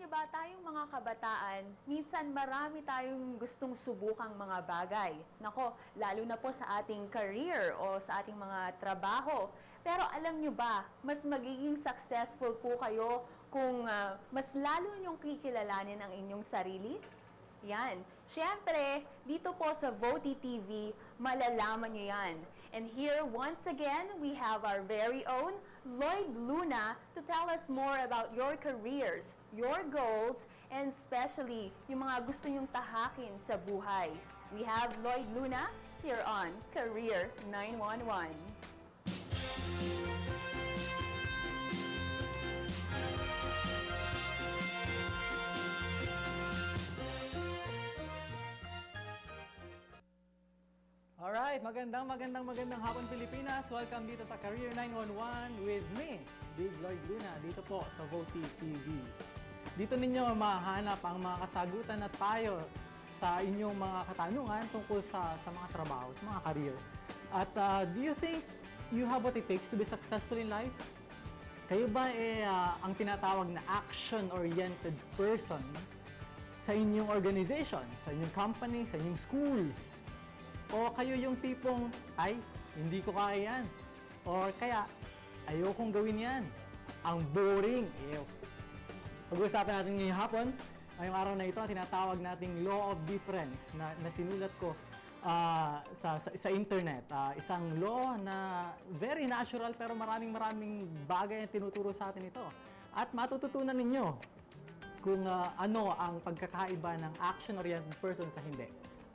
niyo ba, tayong mga kabataan, minsan marami tayong gustong subukang mga bagay. Nako, lalo na po sa ating career o sa ating mga trabaho. Pero alam niyo ba, mas magiging successful po kayo kung mas lalo niyong kikilalanin ang inyong sarili? Yan. Siyempre, dito po sa Voti TV, malalaman nyo yan. And here, once again, we have our very own Lloyd Luna to tell us more about your careers, your goals, and especially yung mga gusto nyong tahakin sa buhay. We have Lloyd Luna here on Career 911. Alright, magandang hapon Pilipinas. Welcome dito sa Career 911 with me, Big Lloyd Luna, dito po sa Voti TV. Dito ninyo mahanap ang mga kasagutan at payo sa inyong mga katanungan tungkol sa mga trabaho, sa mga career. At do you think you have what it takes to be successful in life? Kayo ba ang tinatawag na action-oriented person sa inyong organization, sa inyong company, sa inyong schools? O kayo yung tipong, ay, hindi ko kaya yan. Or kaya, ayokong gawin yan. Ang boring. Ew. Pag-uusapan natin ngayong hapon, ngayong araw na ito, tinatawag nating Law of Difference na sinulat ko sa internet. Isang law na very natural pero maraming bagay na tinuturo sa atin ito. At matututunan ninyo kung ano ang pagkakaiba ng action-oriented person sa hindi.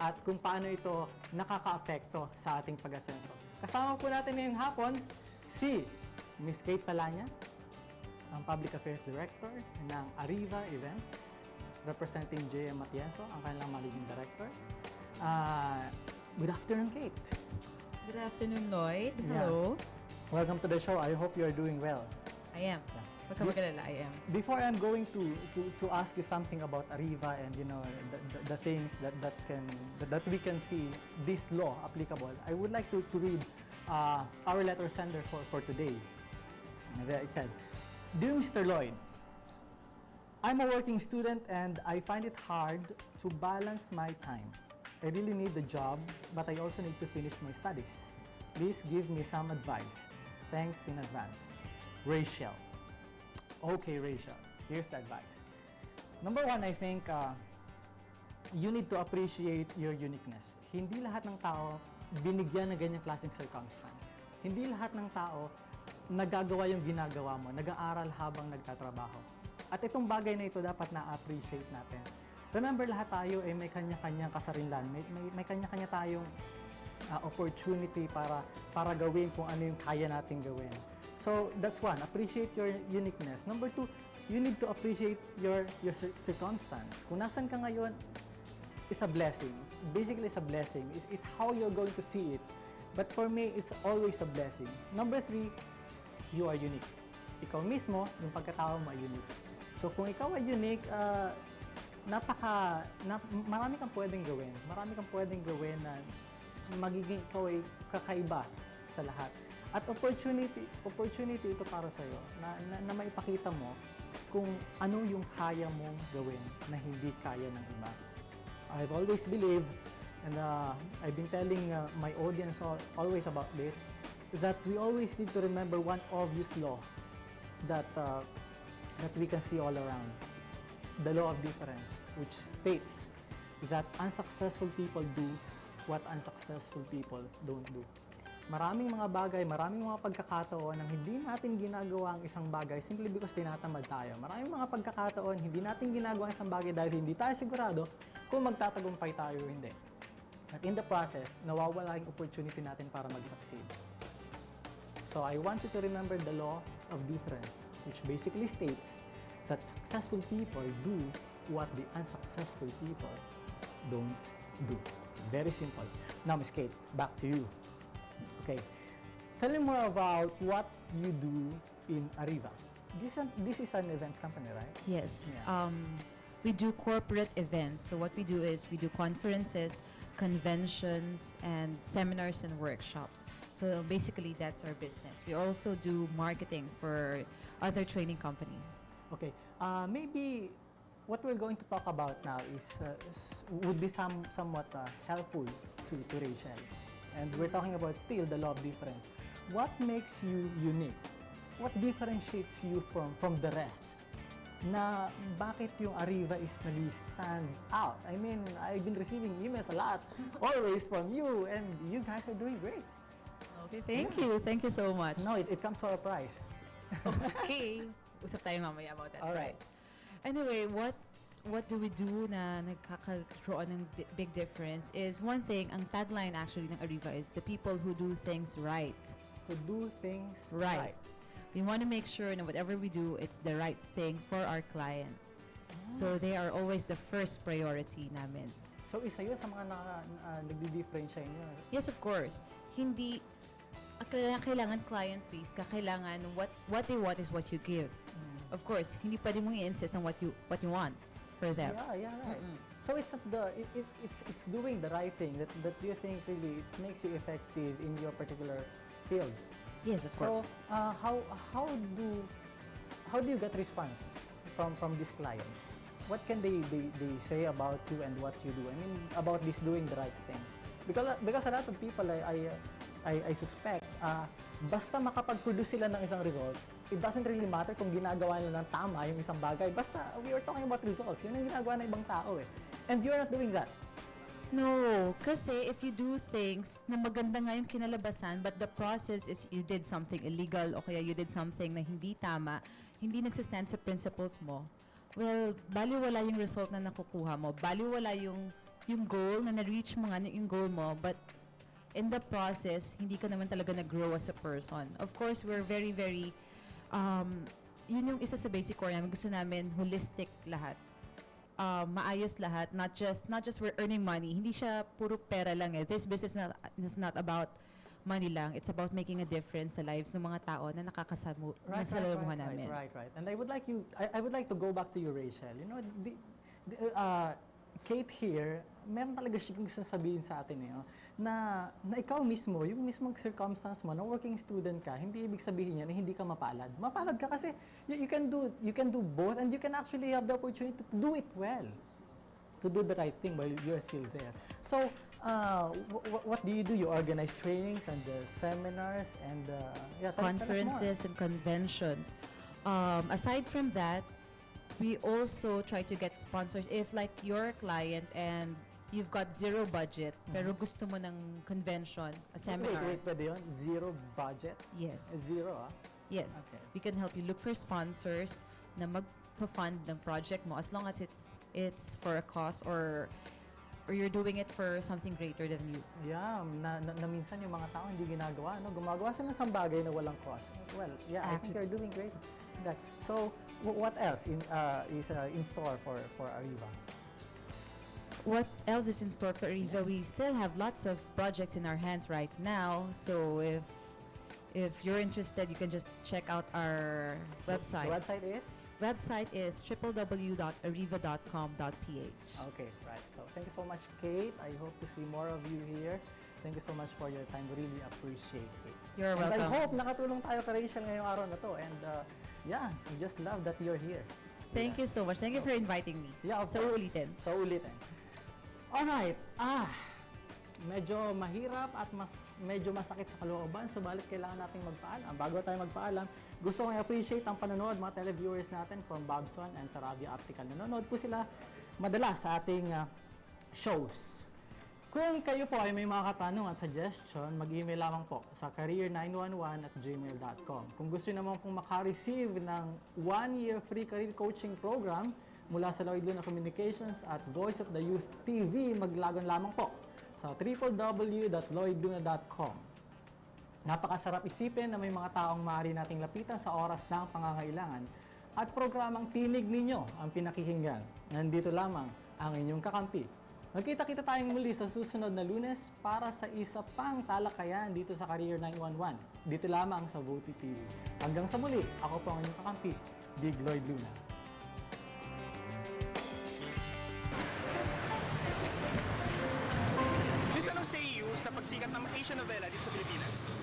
At kung paano ito nakaka-apekto sa ating pag-asenso. Kasama po natin ngayong hapon si Miss Kate Palanya, ang Public Affairs Director ng Arriva Events, representing JM Matienzo, ang kanilang Managing Director. Good afternoon, Kate. Good afternoon, Lloyd. Hello. Yeah. Welcome to the show. I hope you are doing well. I am. Huwag ka mag-alala, I am. Before I'm going to ask you something about Arriva and the things that we can see this law applicable, I would like to read our letter sender for today. It said, "Dear Mr. Lloyd, I'm a working student and I find it hard to balance my time. I really need the job, but I also need to finish my studies. Please give me some advice. Thanks in advance. Rachel." Okay, Rachel, here's the advice. Number one, I think you need to appreciate your uniqueness. Hindi lahat ng tao binigyan ng ganyang klaseng circumstance. Hindi lahat ng tao nagagawa yung ginagawa mo, nag-aaral habang nagtatrabaho. At itong bagay na ito dapat na-appreciate natin. Remember, lahat tayo ay may kanya-kanyang kasarinlan, may kanya-kanya tayong opportunity para gawin kung ano yung kaya nating gawin. So, that's one. Appreciate your uniqueness. Number two, you need to appreciate your circumstance. Kung nasan ka ngayon, it's a blessing. Basically, it's a blessing. It's how you're going to see it. But for me, it's always a blessing. Number three, you are unique. Ikaw mismo, yung pagkatao mo ay unique. So, kung ikaw ay unique, marami kang pwedeng gawin. Marami kang pwedeng gawin na magiging ikaw ay kakaiba sa lahat. At opportunity ito para sa'yo na maipakita mo kung ano yung kaya mong gawin na hindi kaya ng iba. I've always believed, and I've been telling my audience always about this, that we always need to remember one obvious law that we can see all around. The law of difference, which states that unsuccessful people do what unsuccessful people don't do. Maraming mga bagay, maraming mga pagkakataon na hindi natin ginagawa ang isang bagay simply because tinatamad tayo. Maraming mga pagkakataon, hindi natin ginagawa ang isang bagay dahil hindi tayo sigurado kung magtatagumpay tayo o hindi. At in the process, nawawala yung opportunity natin para mag-succeed. So I want you to remember the law of difference, which basically states that successful people do what the unsuccessful people don't do. Very simple. Now, Ms. Kate, back to you. Okay, tell me more about what you do in Arriva. This is an events company, right? Yes. Yeah. We do corporate events. So what we do is we do conferences, conventions, and seminars and workshops. So basically, that's our business. We also do marketing for other training companies. Okay, maybe what we're going to talk about now would be somewhat helpful to Rachel. And we're talking about still the law of difference. What makes you unique? What differentiates you from the rest? Na bakit yung Arriva is nag-stand out? I mean, I've been receiving emails a lot, always from you, and you guys are doing great. Okay, thank you. Thank you so much. No, it comes for a price. Okay. Usap tayo mamaya about that All right. price. Anyway, what do we do na nagkakaroon ng big difference is one thing, ang tagline actually ng Arriva is the people who do things right. To do things Right. We want to make sure that whatever we do, it's the right thing for our client. So they are always the first priority namin. So isa yun sa mga nagdi-differentiate nyo. Yes, of course. Hindi kailangan client-based ka. Kailangan what they want is what you give. Of course, hindi pwede mong i-insist on what you want for them. Yeah, right. So it's not it's doing the right thing that you think really it makes you effective in your particular field. Yes, of So course. how do you get responses from these clients? What can they say about you and what you do? I mean, about this doing the right thing. Because a lot of people I suspect basta makapag-produce sila ng isang result, it doesn't really matter kung ginagawa nila ng tama yung isang bagay. Basta we are talking about results. Yun ang ginagawa ng ibang tao eh. And you're not doing that. No, kasi if you do things na maganda nga yung kinalabasan but the process is you did something illegal o kaya you did something na hindi tama, hindi nagsistand sa principles mo, well, baliwala yung result na nakukuha mo. Baliwala yung goal na na-reach mo nga yung goal mo, but in the process, hindi ka naman talaga nag-grow as a person. Of course, we're very, very, yun yung isa sa basic core namin. Gusto namin holistic lahat. Maayos lahat, not just we're earning money. Hindi siya puro pera lang eh. This business is not about money lang. It's about making a difference sa lives ng mga tao na nakakasalamuhan namin. Right. And I would like to go back to you, Rachel. You know, Kate here, meron talaga siya gusto sabihin sa atin na ikaw mismo, yung mismong circumstance mo, na working student ka, hindi ibig sabihin niya na hindi ka mapalad. Mapalad ka kasi you can do both and you can actually have the opportunity to do it well. To do the right thing while you're still there. So, what do? You organize trainings and seminars and tell us more. Conferences and conventions. Aside from that, we also try to get sponsors. If like you're a client and you've got zero budget, pero gusto mo ng convention, a seminar. Wait, pwede yun? Zero budget? Yes. Zero, Yes. Okay. We can help you look for sponsors na magpa-fund ng project mo as long as it's for a cause or you're doing it for something greater than you. Yeah, na minsan yung mga tao hindi ginagawa, no? Gumagawa sila ng bagay na walang cost. Well, yeah, I think you're doing great. That. So, what else is in store for Arriva? What else is in store for Arriva? We still have lots of projects in our hands right now. So if you're interested, you can just check out our website. The website is? Website is www.arriva.com.ph. Okay, right. So, thank you so much, Kate. I hope to see more of you here. Thank you so much for your time. We really appreciate it. You're And welcome. I hope nakatulong tayo kay Rachel ngayong araw na to. And yeah, I just love that you're here. Thank you so much. Thank you for inviting me. Yeah, of Sa course. uulitin. Sa ulitin. Alright. Medyo mahirap at medyo masakit sa kalooban. Subalit kailangan nating magpaalam. Bago tayo magpaalam, gusto kong i-appreciate ang panonood mga televiewers natin from Babson and Sarabia Optical. Nanonood po sila madalas sa ating shows. Kung kayo po ay may mga katanungan at suggestion, mag-email lamang po sa career911@gmail.com. Kung gusto naman pong maka-receive ng 1-year free career coaching program mula sa Lloyd Luna Communications at Voice of the Youth TV, maglagon lamang po sa www.lloydluna.com. Napakasarap isipin na may mga taong maaari nating lapitan sa oras ng pangangailangan at programang Tinig Ninyo ang pinakikinggan. Nandito lamang ang inyong kakampi. Magkita-kita tayong muli sa susunod na Lunes para sa isa pang talakayan dito sa Career 911. Dito lamang sa VOTI TV. Hanggang sa muli, ako po ang inyong kakampi, Big Lloyd Luna. Miss, anong say you sa pagsikat ng Asian novela dito sa Pilipinas?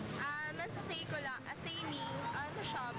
Masasay ko lang, say me, ano siya,